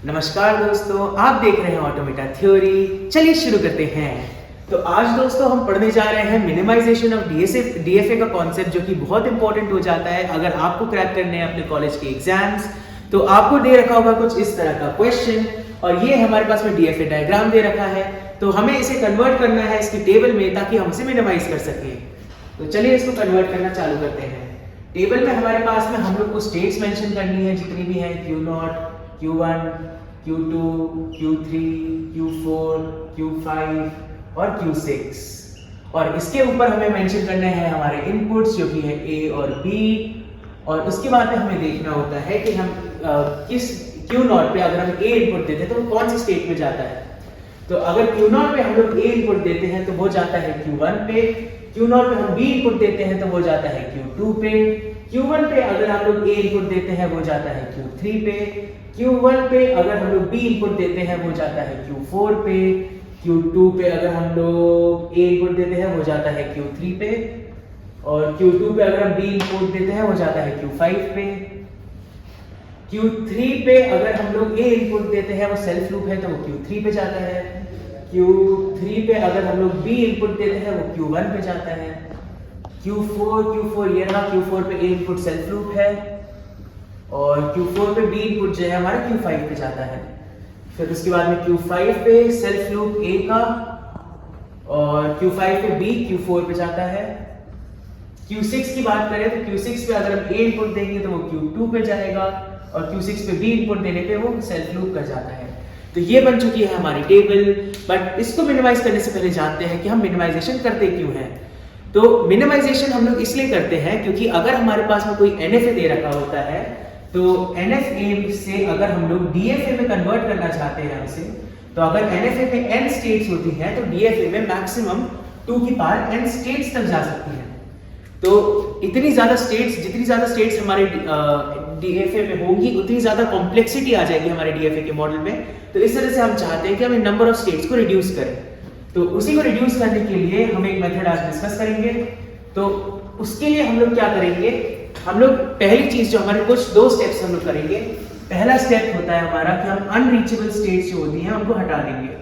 नमस्कार दोस्तों, आप देख रहे हैं ऑटोमेटा थ्योरी। चलिए शुरू करते हैं। तो आज दोस्तों हम पढ़ने जा रहे हैं मिनिमाइजेशन ऑफ डीएफए का कॉन्सेप्ट, जो कि बहुत इंपॉर्टेंट हो जाता है अगर आपको क्रैक करने हैं अपने कॉलेज के एग्जाम्स। तो आपको दे रखा होगा कुछ इस तरह का क्वेश्चन, और ये हमारे पास में डीएफए डायग्राम दे रखा है। तो हमें इसे कन्वर्ट करना है इसकी टेबल में, ताकि हम इसे मिनिमाइज कर सकें। तो चलिए इसको कन्वर्ट करना चालू करते हैं। टेबल में हमारे पास में हम लोग को स्टेट्स मेंशन करनी है, जितनी भी है Q0, Q1, Q2, Q3, Q4, Q5 और Q6। और इसके ऊपर हमें मेंशन करने हैं हमारे इनपुट्स, जो कि है A और B। और उसके बाद में हमें देखना होता है कि हम किस Q0 पे अगर हम A इनपुट देते हैं तो वो कौन सी स्टेट में जाता है। तो अगर Q0 पे हम लोग A इनपुट देते हैं तो वो जाता है Q1 पे। Q0 पे हम B इनपुट देते हैं तो वो जाता है Q2 पे। Q1 पे अगर हम लोग A इनपुट देते हैं वो जाता है Q3 पे। Q1 पे अगर हम लोग B इनपुट देते हैं वो जाता है Q4 पे। Q2 पे अगर हम लोग A इनपुट देते हैं वो जाता है Q3 पे। और Q2 पे अगर हम B इनपुट देते हैं वो जाता है Q5 पे। Q3 पे अगर हम लोग A इनपुट देते हैं, वो सेल्फ लूप है तो वो Q3 पे जाता है। Q3 पे अगर हम लोग B इनपुट देते हैं वो Q1 पे जाता है। Q4 ये रहा, Q4 पे A इनपुट सेल्फ लूप है, और Q4 पे B इनपुट जो है हमारा Q5 पे जाता है। फिर उसके बाद में Q5 पे सेल्फ लूप A का, और Q5 पे B Q4 पे जाता है। Q6 की बात करें तो Q6 पे अगर हम A इनपुट देंगे तो वो Q2 पे जाएगा, और Q6 पे B इनपुट देने पे वो सेल्फ लूप कर जाता है। तो ये बन चुकी है हमारी टेबल। बट इसको मिनिमाइज करने से पहले जानते हैं कि हम मिनिमाइजेशन करते क्यों हैं। तो मिनिमाइजेशन हम लोग इसलिए करते हैं क्योंकि अगर हमारे पास में कोई NFA दे रखा होता है, तो NFA से अगर हम लोग DFA में कन्वर्ट करना चाहते हैं उसे, तो अगर NFA में n स्टेट्स होती हैं तो DFA में मैक्सिमम 2 की पावर n स्टेट्स तक जा सकती हैं। तो इतनी ज्यादा स्टेट्स, जितनी ज्यादा स्टेट्स हमारे DFA में होंगी, उतनी ज्यादा कॉम्प्लेक्सिटी आ जाएगी हमारे DFA के मॉडल में। तो इस तरह से हम चाहते हैं कि हम नंबर ऑफ स्टेट्स को रिड्यूस करें। तो उसी को रिड्यूस करने के लिए हम एक मेथड आज डिस्कस करेंगे। तो उसके लिए हम लोग क्या करेंगे, हम लोग पहली चीज जो हमारे दो स्टेप्स हम लोग करेंगे। पहला स्टेप होता है हमारा कि हम अनरीचेबल स्टेट्स जो होती हैं उनको हटा देंगे।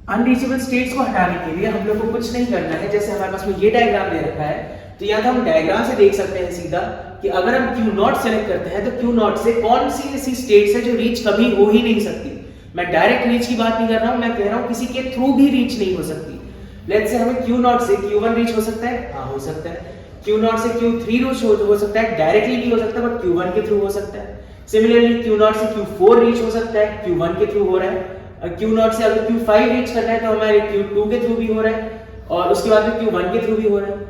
अनरीचेबल स्टेट्स को हटाने के लिए हम लोग को कुछ नहीं करना है। जैसे हमारे पास में ये डायग्राम दे रखा है, तो या तो हम डायग्राम से देख सकते हैं सीधा कि अगर हम Q0 सेलेक्ट करते हैं तो Q0 से कौन सी ऐसी स्टेट्स है जो रीच कभी हो ही नहीं सकती। मैं डायरेक्ट रीच की बात नहीं कर रहा हूं, मैं कह रहा हूं किसी के थ्रू भी रीच नहीं हो सकती। लेट्स से हमें Q0 से Q1 रीच हो सकता है, हाँ हो सकता है। Q0 से Q3 रीच हो सकता है, डायरेक्टली नहीं हो सकता बट Q1 के थ्रू हो सकता है। सिमिलरली Q0 से Q4 रीच हो सकता है, Q1 के थ्रू हो रहा है। और Q0 से अगर Q5 रीच करना है तो हमारे Q2 के थ्रू भी हो रहा है, और उसके बाद में Q1 के थ्रू भी हो रहा है।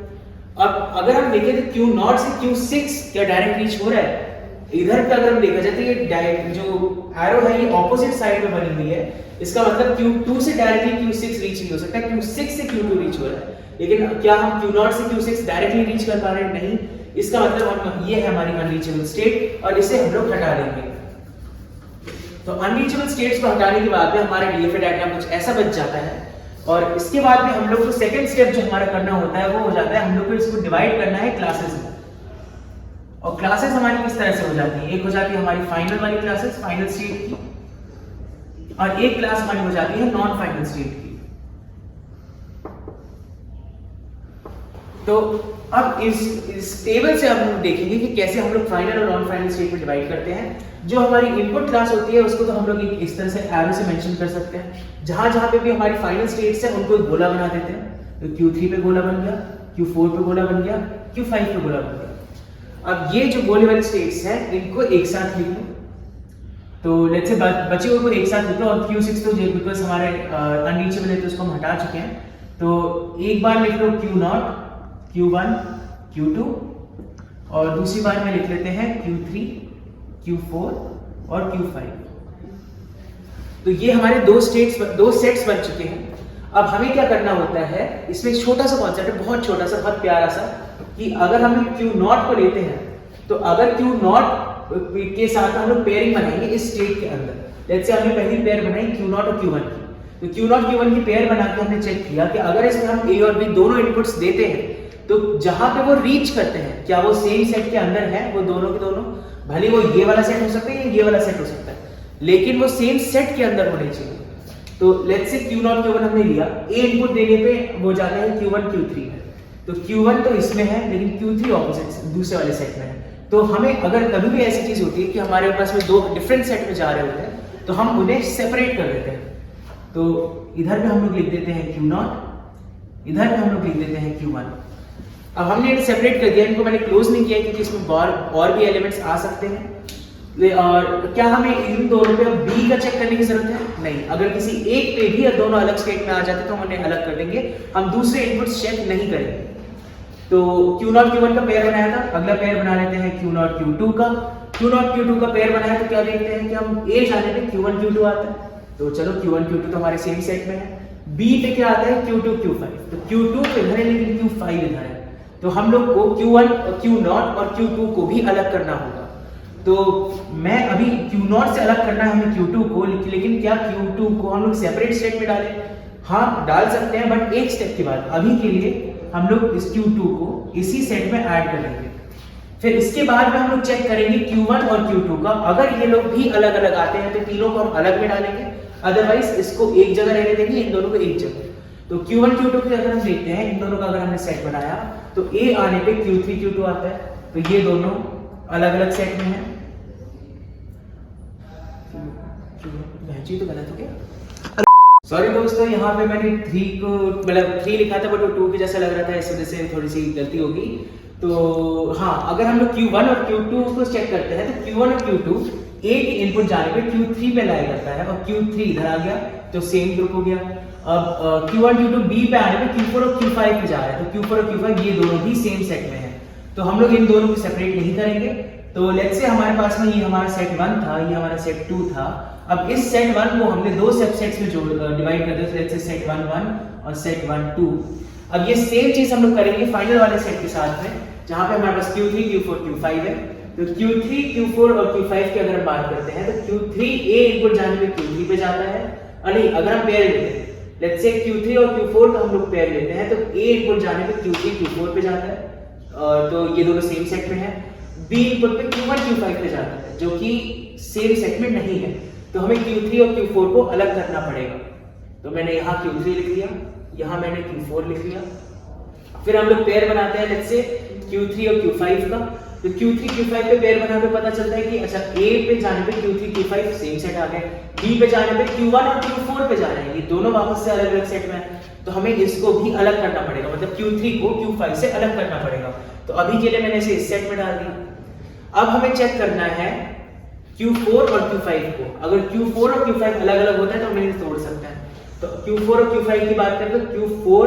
अब अगर हम देखें तो Q0 से Q6 क्या डायरेक्ट रीच हो रहा है? इधर पे अगर हम देखा जाए तो ये जो एरो है ये ऑपोजिट साइड में बनी हुई है। इसका मतलब Q2 से डायरेक्टली Q6 रीच नहीं हो सकता, Q6 से Q2 रीच हो रहा है। लेकिन क्या हम Q0 से Q6 डायरेक्टली रीच कर पा रहे हैं? नहीं। इसका मतलब ये है हमारी अनरीचेबल स्टेट, और इसे हम लोग हटा देंगे। तो अनरीचेबल स्टेट्स को हटाने के बाद में हमारा DFA डायग्राम कुछ ऐसा बच जाता है। और इसके बाद में हम लोग को सेकंड स्टेप जो हमारा करना होता है वो हो जाता है, हम लोग को इसको डिवाइड करना है क्लासेस में। और क्लासेस हमारी किस तरह से हो जाती है, एक हो जाती है हमारी फाइनल वाली क्लासेस, फाइनल स्टेट की, और एक क्लास हमारी हो जाती है नॉन फाइनल स्टेट की। तो अब इस टेबल से हम लोग देखेंगे कि कैसे हम लोग फाइनल और नॉन फाइनल स्टेट में डिवाइड करते हैं। जो हमारी इनपुट क्लास होती है उसको तो हम लोग इस तरह से एरो से मेंशन कर सकते हैं। जहां जहां पे भी हमारी फाइनल स्टेट्स है उनको एक गोला बना देते हैं। तो Q3 पे गोला बन गया, Q4 पे गोला बन गया, Q5 पे गोला बन गया। अब ये जो गोले वाली स्टेट्स हैं इनको एक साथ लिख लो। तो लेट्स से बचे हुए को एक साथ लिख लो, और Q6 तो बिकॉज हमारे अनरीचेबल है तो उसको हम हटा चुके हैं। तो एक बार लिख लो Q0, Q1, Q2, और दूसरी बार में लिख लेते हैं Q3, Q4 और Q5। तो ये हमारे दो सेट्स बन चुके हैं। अब हमें क्या करना होता है, इसमें एक छोटा सा कॉन्सेप्ट है, बहुत छोटा सा, बहुत प्यारा सा, कि अगर हम Q0 को लेते हैं तो अगर Q0 के साथ हम लोग पेयरिंग बनाएंगे इस स्टेट के अंदर। जैसे हमने पहली पेयर बनाई Q0 और Q1 की, तो Q0 Q1 की पेयर बना के हमने चेक किया कि अगर इसमें हम A और B दोनों इनपुट्स देते हैं तो जहां पे वो रीच करते हैं, क्या वो सेम सेट के अंदर है वो दोनों के दोनों? भले वो ये वाला सेट हो सकता है या ये वाला सेट हो सकता है, लेकिन वो सेम सेट के अंदर होने चाहिए। तो लेट्स से Q0 Q1 हमने लिया, A इनपुट देने पे वो जाता है Q1 Q3 में, तो Q1 तो इसमें है लेकिन Q3 ऑपोजिट दूसरे वाले सेट में है। तो हमें अगर कभी भी ऐसी चीज होती है कि हमारे पास में दो डिफरेंट सेट में जा रहे होते हैं, तो हम उन्हें सेपरेट कर देते हैं। तो इधर में हम लोग लिख देते हैं Q0, इधर में हम लोग लिख देते हैं Q1। अब हमने इन्हें सेपरेट कर दिया, इनको मैंने क्लोज नहीं किया क्योंकि इसमें और भी एलिमेंट्स आ सकते हैं। और क्या हमें इन दोनों पे B का चेक करने की जरूरत है? नहीं। अगर किसी एक पे भी दोनों अलग स्टेट में आ जाते तो हम उन्हें अलग कर देंगे, हम दूसरे इनपुट्स चेक नहीं करेंगे। तो Q0 Q1 का पेयर बनाया था, अगला पेयर बना लेते हैं Q0 Q2 का। Q0 Q2 का पेयर बनाया तो क्या देखते हैं कि हम A जाने पे Q1 Q2 आता है, तो चलो Q1 Q2 तो हमारे सेम सेट में है। B पे क्या आता है? Q2 Q5, तो Q2 तो इधर है लेकिन Q5 इधर है, तो हम लोग को Q1 और Q0 और Q2 को भी अलग करना होगा। तो मैं अभी Q0 से अलग करना है हमें Q2 को, लेकिन क्या Q2 को हम लोग सेपरेट स्टेट में डालें? हाँ डाल सकते हैं, बट एक स्टेप के बाद। अभी के लिए हम लोग इस Q2 को इसी सेट में ऐड करेंगे, फिर इसके बाद में हम लोग चेक करेंगे Q1 और Q2 का। अगर ये लोग भी अलग अलग आते हैं तो तीनों को हम अलग में डालेंगे, अदरवाइज इसको एक जगह रहने देंगे, इन दोनों को एक जगह। तो Q1 Q2 की अगर हम देखते हैं, इन दोनों का अगर हमने सेट बनाया तो A आने पे Q3 Q2 आता है, तो ये दोनों अलग अलग सेट में है। तो गलत हो गया, सॉरी दोस्तों, यहाँ पे मैंने 3 को मतलब 3 लिखा था बट वो 2 के जैसा लग रहा था, इस वजह से थोड़ी सी गलती होगी। तो हाँ, अगर हम लोग Q1 और Q2 को चेक करते हैं तो Q1 और Q2 A की इनपुट जाने पे Q3 पे लाया करता है और Q3 इधर आ गया तो सेम ग्रुप हो गया। अब Q1 Q2 B पे आने पे Q4 और Q5 पे जा रहा है, तो Q4 और Q5 ये दोनों भी सेम सेट में है, तो हम लोग इन दोनों को सेपरेट नहीं करेंगे। तो लेट्स से हमारे पास में ये हमारा सेट 1 था, ये हमारा सेट 2 था। अब इस सेट 1 को हमने दो सबसेट्स में डिवाइड कर दिया, लेट्स से सेट 1 1 और सेट 1 2। अब ये सेम चीज हम लोग करेंगे फाइनल वाले सेट के साथ में, जहां पे हमारे पास Q3 Q4 Q5 है। तो Q3 Q4 और Q5 की अगर हम बात करते हैं तो Q3 A इनपुट जाने पे Q3 पे जाता है, और नहीं अगर हम पेयर लेते हैं, लेट्स से Q3 और Q4 का हम लोग पेयर लेते हैं, तो A इनपुट जाने पे Q3 Q4 पे जाता है, तो ये दोनों सेम सेट में है। B इनपुट पे Q1 Q5 पे जाता है, जो कि सेम सेट में नहीं है, तो हमें Q3 और Q4 को अलग करना पड़ेगा। तो मैंने यहाँ Q3 लिख लिया, यहाँ मैंने Q4 लिख लिया। फिर हम लोग पेयर बनाते हैं लेट्स से Q3 और Q5 का। तो Q3 Q5 पे पेयर बना के पता चलता है कि अच्छा A पे जाने पे Q3 Q5 सेम सेट आ गए, B पे जाने पे Q1 और Q4 पे जा रहे हैं, ये दोनों वापस से अलग अलग सेट में है, तो हमें इसको भी अलग करना पड़ेगा, मतलब Q3 को Q5 से अलग करना पड़ेगा। तो अभी के लिए मैंने इसे इस सेट में डाल दिया। अब हमें चेक करना है Q4 और Q5 को। अगर Q4 और Q5 अलग अलग होता है तो हम इन्हें तोड़ सकते हैं। तो Q4 और Q5 की बात करें तो Q4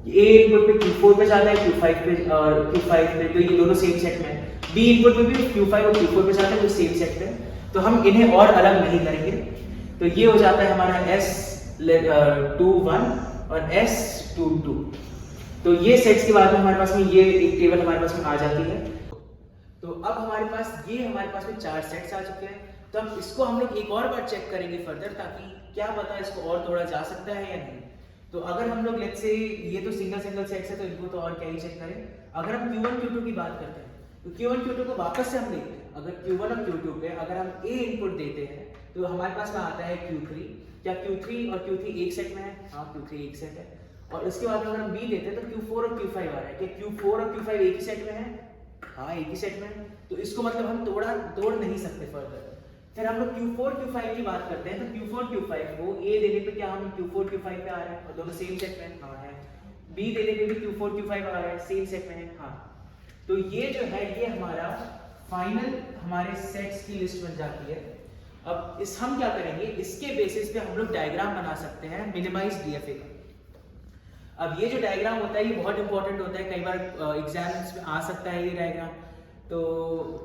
A इनपुट पे Q4 पे जाता है, Q5 पे और Q5 पे, तो ये दोनों सेम सेट में है। B इनपुट पे भी Q5 और Q4 पे जाता है, तो सेम सेट में, तो हम इन्हें और अलग नहीं करेंगे। तो ये हो जाता है हमारा S21 और S22। तो ये सेट्स के बाद में हमारे पास में ये एक टेबल हमारे पास में आ जाती है। तो अब हमारे पास में 4 सेट्स आ चुके हैं। तो अब इसको हम लोग एक और बार चेक करेंगे फर्दर, ताकि क्या पता इसको और तोड़ा जा सकता है या नहीं। तो अगर हम लोग लेट्स से ये तो सिंगल सेट्स है, तो इनको तो और क्या ही चेक करें। अगर हम Q1 Q2 की बात करते हैं तो Q1 Q2 को वापस से हम देखते हैं। अगर Q1 और Q2 पे अगर हम A इनपुट देते हैं तो हमारे पास में आता है Q3। क्या Q3 और Q3 एक सेट में है? हाँ, Q3 एक सेट है। और उसके बाद अगर हम B देते हैं तो Q4 और Q5 आ रहा है। क्या Q4 और Q5 एक ही सेट में है? हाँ, एक ही सेट में है। तो इसको मतलब हम तोड़ नहीं सकते फर्दर। फिर हम लोग Q4 Q5 की बात करते हैं तो Q4 Q5 को A देने पे क्या हम Q4 Q5 पे आ रहे हैं और दोनों सेम सेट में हाँ है। B देने पे भी Q4 Q5 आ रहा है, सेम सेट में है हाँ। तो ये जो है ये हमारा फाइनल हमारे सेट्स की लिस्ट बन जाती है। अब इस हम क्या करेंगे, इसके बेसिस पे हम लोग डायग्राम बना सकते हैं मिनिमाइज DFA का। अब ये जो डायग्राम होता है ये बहुत इंपॉर्टेंट होता है, कई बार एग्जाम्स में आ सकता है ये डायग्राम। तो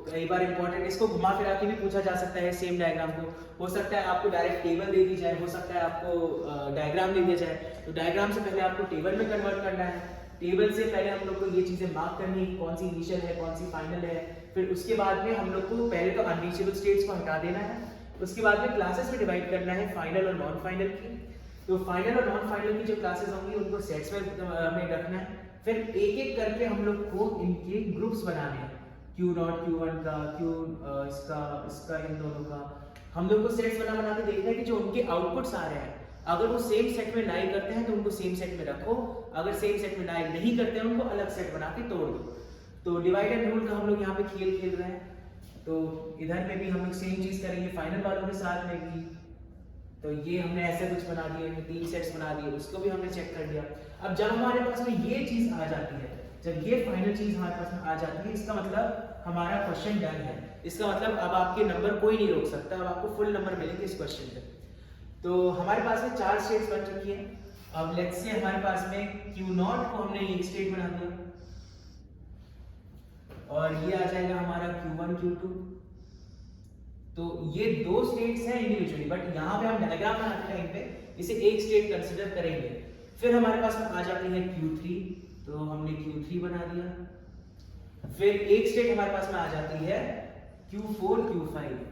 कई बार इंपॉर्टेंट, इसको घुमा फिरा के भी पूछा जा सकता है सेम डायग्राम को। हो सकता है आपको डायरेक्ट टेबल दे दी जाए, हो सकता है आपको डायग्राम दे दिया जाए। तो डायग्राम से पहले आपको टेबल में कन्वर्ट करना है, टेबल से पहले हम लोग को ये चीजें मार्क करनी है, कौन सी इनिशियल है कौन सी फाइनल है। फिर उसके बाद में हम लोग को पहले तो अनरीचेबल स्टेट्स को हटा देना है, उसके बाद में क्लासेस में डिवाइड करना है फाइनल और नॉन फाइनल की। तो फाइनल और नॉन फाइनल की जो क्लासेस होंगी उनको सेट्स में रखना है। फिर एक एक करके हम लोग को इनके ग्रुप्स बनाने हैं। Q0 Q1 का इसका इन दोनों का हम लोग को सेट्स बना के देखना है कि जो उनके आउटपुट्स आ रहे हैं अगर वो सेम सेट में लाई करते हैं तो उनको सेम सेट में रखो, अगर सेम सेट में लाई नहीं करते हैं उनको अलग सेट बना के तोड़ दो। तो डिवाइड एंड रूल का हम लोग यहाँ पे खेल रहे हैं। तो इधर में भी हम लोग सेम चीज करेंगे फाइनल वालों के साथ में भी। तो ये हमने ऐसे कुछ बना दिए, 3 सेट्स बना दिए, उसको भी हमने चेक कर लिया। अब जब हमारे पास में ये चीज आ जाती है, जब ये फाइनल चीज हमारे पास में आ जाती है, इसका मतलब हमारा क्वेश्चन डन है। इसका मतलब अब आपके नंबर कोई नहीं रोक सकता, अब आपको फुल नंबर मिलेंगे इस क्वेश्चन पे। तो हमारे पास में 4 स्टेट्स बन चुकी है। अब लेट्स से हमारे पास में Q0 को हमने एक स्टेट बना दिया और ये आ जाएगा हमारा Q1 Q2। तो ये 2 स्टेट्स हैं इंडिविजुअली, बट यहाँ पे हम डायग्राम बनाते टाइम पे इसे एक स्टेट कंसीडर करेंगे। फिर हमारे पास में आ जाती है Q3, तो हमने Q3 बना दिया। फिर एक स्टेट हमारे पास में आ जाती है Q4 Q5।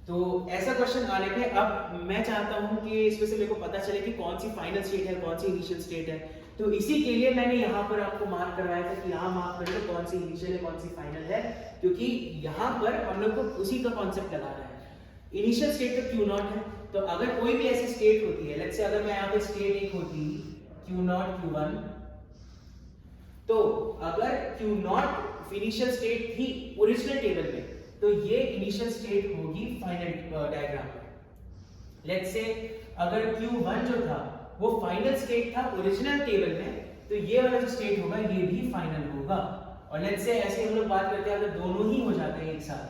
तो ऐसा क्वेश्चन आने पे अब मैं चाहता हूं कि इसमें से मेरे को पता चले कि कौन सी फाइनल स्टेट है, कौन सी इनिशियल स्टेट है। तो इसी के लिए मैंने यहाँ पर आपको मार्क करवाया था कि यहाँ मार्क कर लो कौन सी इनिशियल है कौन सी फाइनल है, क्योंकि यहाँ पर हम लोग को उसी का कॉन्सेप्ट लगाना है। इनिशियल स्टेट तो Q0 है, तो अगर कोई भी ऐसी स्टेट होती है, लेट्स से अगर मैं यहाँ पे स्टेट एक होती Q0 Q1, तो अगर Q0 इनिशियल स्टेट थी ओरिजिनल टेबल में, तो ये इनिशियल स्टेट होगी फाइनल डायग्राम में। लेट्स से अगर Q1 जो था वो फाइनल स्टेट था ओरिजिनल टेबल में, तो ये वाला जो स्टेट होगा ये भी फाइनल होगा। और लेट्स से ऐसे हम लोग बात करते हैं अगर दोनों ही हो जाते हैं एक साथ,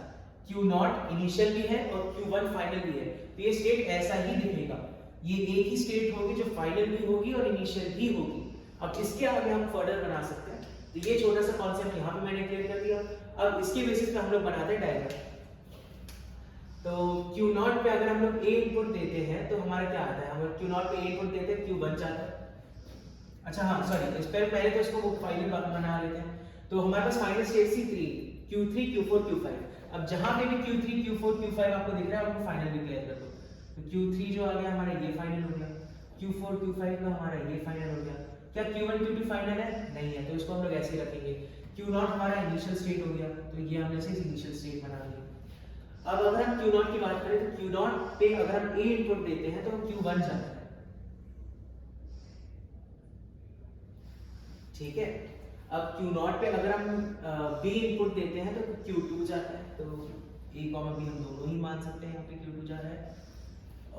Q0 इनिशियल भी है और Q1 फाइनल भी है, तो ये स्टेट ऐसा ही दिखेगा। ये एक ही स्टेट होगी जो फाइनल भी होगी और इनिशियल भी होगी। अब इसके आगे हम फर्दर बना सकते हैं, तो ये छोटा सा कॉन्सेप्ट यहाँ पे मैंने क्लियर कर दिया। अब इसके बेसिस पे हम लोग बनाते हैं डायग्राम। तो Q0 पे अगर हम लोग A इनपुट देते हैं तो हमारा क्या आता है, हम Q0 पे A इनपुट देते हैं Q1 जाता है। अच्छा हाँ सॉरी, इस पर पहले तो इसको फाइनल बना लेते हैं। तो हमारे पास फाइनल स्टेट सी 3 Q3 Q4 Q5। अब जहां पे भी Q3 Q4 Q5 आपको दिख रहा है आपको फाइनल डिक्लेयर कर दो। तो Q3 जो आ गया हमारा ये फाइनल हो गया, Q4 Q5 का हमारा ये फाइनल हो गया। क्या Q1 Q2 फाइनल है? नहीं है, तो इसको हम लोग ऐसे ही रखेंगे। Q0 हमारा इनिशियल स्टेट हो गया, तो ये हमने से इनिशियल स्टेट बना लिया। अब अगर हम Q0 की बात करें तो Q0 पे अगर हम A इनपुट देते हैं तो Q1 जाता है, ठीक है। अब Q0 पे अगर हम B इनपुट देते हैं तो Q2 जाता है, तो A, B हम दोनों ही मान सकते हैं, यहाँ पे Q2 जा रहा है।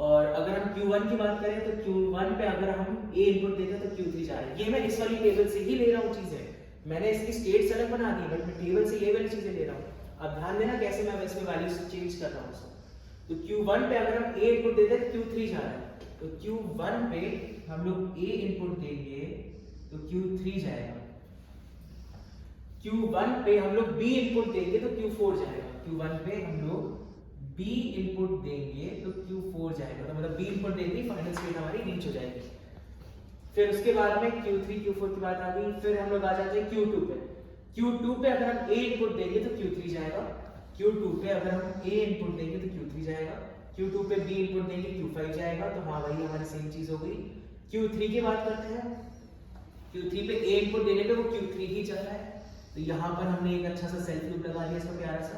और अगर हम Q1 की बात करें तो Q1 पे अगर हम A इनपुट देते हैं तो Q3 जा रहा है। ये मैं इस वाली टेबल से ही ले रहा हूँ चीजें, मैंने इसकी स्टेट्स अलग बना दी बट मैं टेबल से ये वाली चीजें ले रहा हूँ। अब ध्यान देना कैसे मैं इसमें वैल्यूज चेंज कर रहा हूँ उसको। तो Q1 पे अगर हम A इनपुट देते हैं तो Q3 जा रहा है, तो Q1 पे हम लोग A इनपुट देंगे तो Q3 जाएगा। Q1 पे हम लोग B इनपुट देंगे तो Q4 जाएगा। Q1 पे हम लोग B इनपुट देंगे तो Q4 जाएगा, तो मतलब B इनपुट देंगे फाइनल स्टेट हमारी रीच हो जाएगी। फिर उसके बाद में Q3 Q4 की बात आ गई। फिर हम लोग आ जाते हैं Q2 पे। Q2 पे अगर हम A इनपुट देंगे तो Q3 जाएगा। Q2 पे अगर हम A इनपुट देंगे तो Q3 जाएगा। Q2 पे B इनपुट देंगे Q5 जाएगा। तो हाँ वही हमारी सेम चीज हो गई। Q3 की बात करते हैं। Q3 पे A इनपुट देने पे वो Q3 ही चल रहा है, तो यहाँ पर हमने एक अच्छा सा सेल्फ लूप लगा दिया इसका प्यारा सा।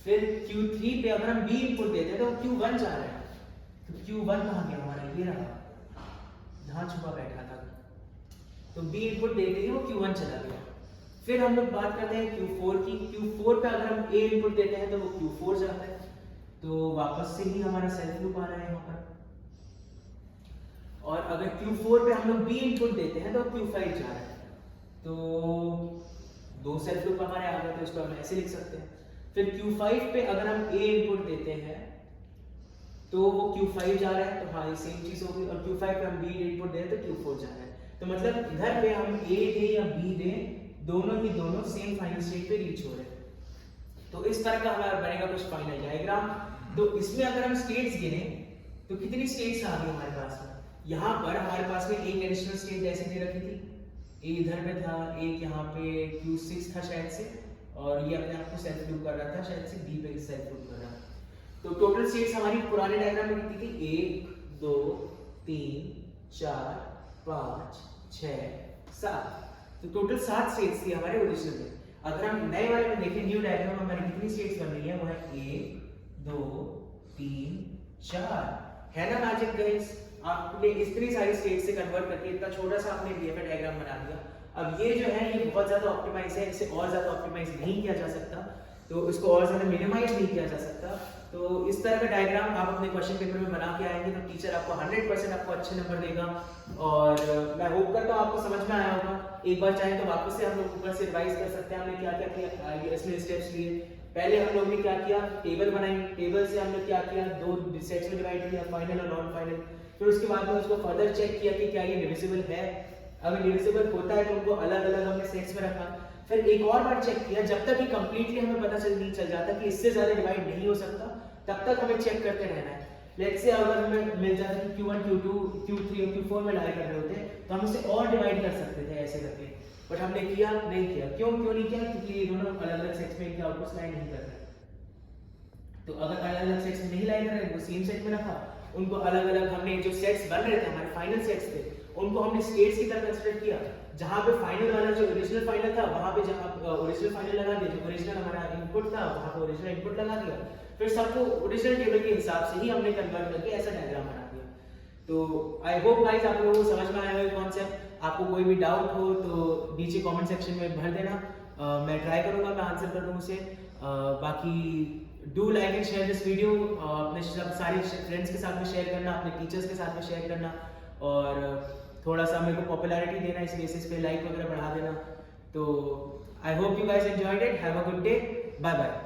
फिर Q3 पे अगर हम B इनपुट देते हैं तो Q1 जा रहा है, तो Q1 कहाँ गया हमारा, ये रहा जहाँ छुपा बैठा था। तो B इनपुट देते ही वो Q1 चला गया। फिर हम लोग बात करते हैं Q4 की। Q4 पे अगर हम A इनपुट देते हैं तो वो Q4 जाता है, तो वापस से ही हमारा सेल्फ लूप आ रहा है यहाँ पर। और अगर Q4 पे हम लोग B इनपुट देते हैं तो Q5 जा रहा है, तो 2 सेल्फ लूप हमारे आ गए, तो इसको हम ऐसे लिख सकते हैं। फिर Q5 पे अगर हम A इनपुट देते हैं तो वो Q5 जा रहा है, तो हाँ ये सेम चीज होगी। और Q5 पे हम B इनपुट दें तो Q4 जा रहा है, तो मतलब इधर पे हम A दें या B दें, दोनों सेम फाइनल स्टेट पे रीच हो रहे हैं। तो इस तरह का हमारा बनेगा कुछ फाइनल डायग्राम। तो इसमें अगर हम स्टेट्स गिने तो कितनी स्टेट्स आ गई हमारे पास में, यहाँ पर हमारे पास में एक एडिशनल स्टेट ऐसे दे रखी थी, A इधर पे था, एक यहाँ पे Q6 था शायद से, और ये अपने आप को सेल्फ लूप कर रहा था शायद से, B पे सेल्फ लूप कर रहा था। तो टोटल स्टेट्स हमारी पुराने डायग्राम में कितनी थी, 1 2 3 4 5 6 7। तो टोटल 7 स्टेट्स थी हमारे ओरिजिनल में। अगर हम नए वाले में देखें न्यू डायग्राम में हमारी कितनी स्टेट्स बन रही है, वो है 1 2 3 4। है ना मैजिक गाइस? आपने इतनी सारी स्टेट से कन्वर्ट करके इतना छोटा सा आपने बीएफए डायग्राम बना दिया। अब ये जो है ये बहुत ज्यादा ऑप्टिमाइज है, इसे और ज्यादा ऑप्टिमाइज नहीं किया जा सकता, तो इसको और ज्यादा मिनिमाइज नहीं किया जा सकता। तो इस तरह का डायग्राम आप अपने क्वेश्चन पेपर में बना के आएंगे तो टीचर आपको 100% आपको अच्छे नंबर देगा। और मैं होप करता हूँ आपको समझ में आया होगा। एक बार चाहे तो वापस से हम लोग ऊपर से रिवाइज कर सकते हैं हमने क्या क्या किया, इसमें स्टेप्स लिए। पहले हम लोग ने क्या किया, टेबल बनाई, टेबल से हमने क्या किया, 2 सेट्स में डिवाइड किया, फाइनल और नॉन फाइनल। फिर उसके बाद में उसको फर्दर चेक किया कि क्या ये डिविजिबल है, अगर डिविजिबल होता है तो उनको अलग अलग हमने सेट्स में रखा। फिर एक और बार चेक किया, जब तक कि कंप्लीटली हमें पता नहीं चल जाता कि इससे ज्यादा डिवाइड नहीं हो सकता, तब तक हमें चेक करते रहना है। लेट्स से अगर हमें मिल जाता कि Q1 Q2 Q3 और Q4 में लाई कर रहे होते तो हम उसे और डिवाइड कर सकते थे ऐसे करके, बट हमने किया नहीं किया। क्यों नहीं किया? क्योंकि ये दोनों अलग अलग सेट्स में आउटपुट लाई नहीं कर रहे। तो अगर अलग अलग सेट्स में नहीं लाई कर रहे, वो सेम सेट में रखा, उनको अलग अलग हमने जो सेट्स बन रहे थे हमारे फाइनल सेट्स थे उनको हमने स्टेट्स की तरह कंसीडर किया। जहां पे फाइनल वाला जो ओरिजिनल फाइनल था वहां पे जहां ओरिजिनल फाइनल लगा दिया, जो ओरिजिनल हमारा इनपुट था वहां पे ओरिजिनल इनपुट लगा दिया। फिर सबको ओरिजिनल टेबल के हिसाब से ही हमने कन्वर्ट करके ऐसा डायग्राम बना दिया। तो आई होप गाइस आप लोगों को समझ में आया होगा कॉन्सेप्ट। आपको कोई भी डाउट हो तो नीचे कमेंट सेक्शन में भर देना, मैं ट्राई करूंगा मैं आंसर कर दूं उसे। बाकी do like and share this video, अपने सारे फ्रेंड्स के साथ में शेयर करना, अपने टीचर्स के साथ में शेयर करना, और थोड़ा सा मेरे को पॉपुलैरिटी देना, इस बेसिस पे लाइक वगैरह बढ़ा देना। तो I hope you guys enjoyed it. Have a good day, bye bye.